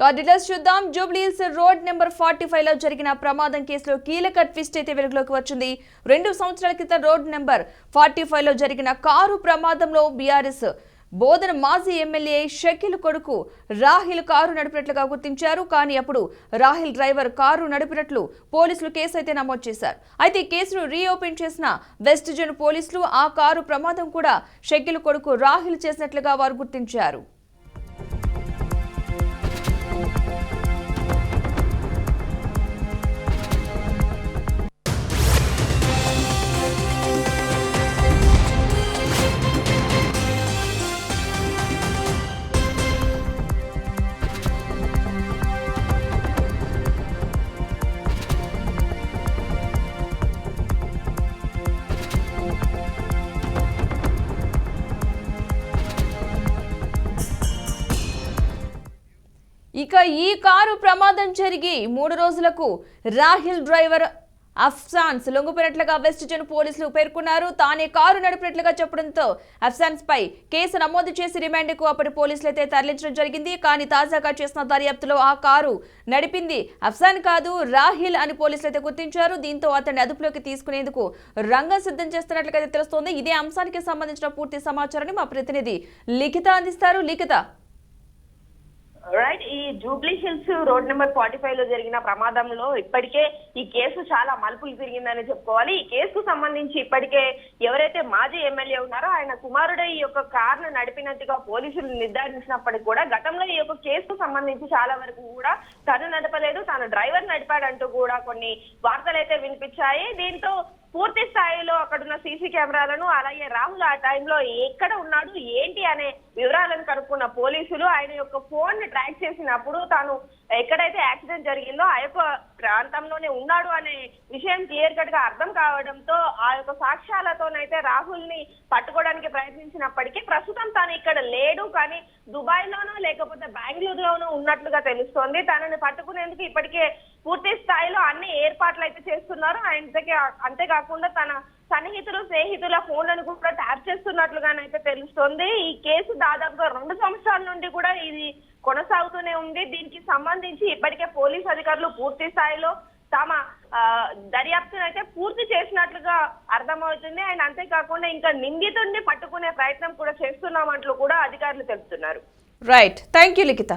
Details చూద్దాం. Jubilee Hills road number 45 లో జరిగిన ప్రమాదం కేసులో కీలక ట్విస్ట్ అయితే వెలుగులోకి వచ్చింది. 2 సంవత్సరాల క్రితం రోడ్ నెంబర్ 45 లో జరిగిన కారు ప్రమాదంలో బీఆర్ఎస్ బోధన మాజీ ఎమ్మెల్యే షకీల్ కొడుకు రాహిల్ కారు నడిపినట్లుగా గుర్తించారు. కానీ అప్పుడు రాహిల్ డ్రైవర్ కారు నడిపినట్లు పోలీసులు కేసు అయితే నమోదు చేశారు. అయితే కేసును రీఓపెన్ చేసిన వెస్ట్ జోన్ పోలీసులు ఆ కారు ప్రమాదం కూడా షకీల్ కొడుకు రాహిల్ చేసినట్లుగా వారు గుర్తించారు. ఇక ఈ కారు ప్రమాదం జరిగి 3 రోజులకు రాహిల్ డ్రైవర్ అఫ్సాన్స్ లొంగిపోయినట్లుగా వెస్ట్ జోన్ పోలీసులు పేర్కొన్నారు. తానే కారు నడిపినట్లుగా చెప్పడంతో అఫ్సాన్స్ పై కేసు నమోదు చేసి రిమాండ్కు అప్పటి పోలీసులు అయితే తరలించడం జరిగింది. కానీ తాజాగా చేసిన దర్యాప్తులో ఆ కారు నడిపింది అఫ్సాన్ కాదు రాహిల్ అని పోలీసులు అయితే గుర్తించారు. దీంతో అతన్ని అదుపులోకి తీసుకునేందుకు రంగం సిద్ధం చేస్తున్నట్లుగా తెలుస్తోంది. ఇదే అంశానికి సంబంధించిన పూర్తి సమాచారాన్ని మా ప్రతినిధి లిఖిత అందిస్తారు. లిఖిత, రైట్, ఈ జూబ్లీ హిల్స్ రోడ్ నెంబర్ 45 లో జరిగిన ప్రమాదంలో ఇప్పటికే ఈ కేసు చాలా మలుపులు తిరిగిందని చెప్పుకోవాలి. ఈ కేసుకు సంబంధించి ఇప్పటికే ఎవరైతే మాజీ ఎమ్మెల్యే ఉన్నారో ఆయన కుమారుడే ఈ యొక్క కారును నడిపినట్టుగా పోలీసులు నిర్ధారించినప్పటికీ కూడా గతంలో ఈ యొక్క కేసుకు సంబంధించి చాలా వరకు కూడా తను నడపలేదు, తాను డ్రైవర్ నడిపాడంటూ కూడా కొన్ని వార్తలు అయితే వినిపించాయి. దీంతో పూర్తి స్థాయిలో అక్కడున్న సీసీ కెమెరాలను అలాగే రాహుల్ ఆ టైంలో ఎక్కడ ఉన్నాడు ఏంటి అనే వివరాలను కనుక్కున్న పోలీసులు ఆయన యొక్క ఫోన్ ని ట్రాక్ చేసినప్పుడు తాను ఎక్కడైతే యాక్సిడెంట్ జరిగిందో ఆ యొక్క ప్రాంతంలోనే ఉన్నాడు అనే విషయం క్లియర్ కట్ గా అర్థం కావడంతో ఆ యొక్క సాక్ష్యాలతోనైతే రాహుల్ ని పట్టుకోవడానికి ప్రయత్నించినప్పటికీ ప్రస్తుతం తాను ఇక్కడ లేడు, కానీ దుబాయ్ లోనో లేకపోతే బెంగళూరులోనో ఉన్నట్లుగా తెలుస్తోంది. తనని పట్టుకునేందుకు ఇప్పటికే పూర్తి స్థాయిలో అన్ని ఏర్పాట్లు అయితే చేస్తున్నారు. అంతేకాకుండా తన సన్నిహితులు స్నేహితుల ఫోన్లను కూడా ట్యాప్ చేస్తున్నట్లుగానైతే తెలుస్తోంది. ఈ కేసు దాదాపుగా 2 సంవత్సరాల నుండి కూడా ఇది కొనసాగుతూనే ఉంది. దీనికి సంబంధించి ఇప్పటికే పోలీసు అధికారులు పూర్తి స్థాయిలో తమ దర్యాప్తును అయితే పూర్తి చేసినట్లుగా అర్థమవుతుంది. అండ్ అంతేకాకుండా ఇంకా నిందితుడిని పట్టుకునే ప్రయత్నం కూడా చేస్తున్నామంటూ కూడా అధికారులు తెలుపుతున్నారు. Right, thank you Likhita.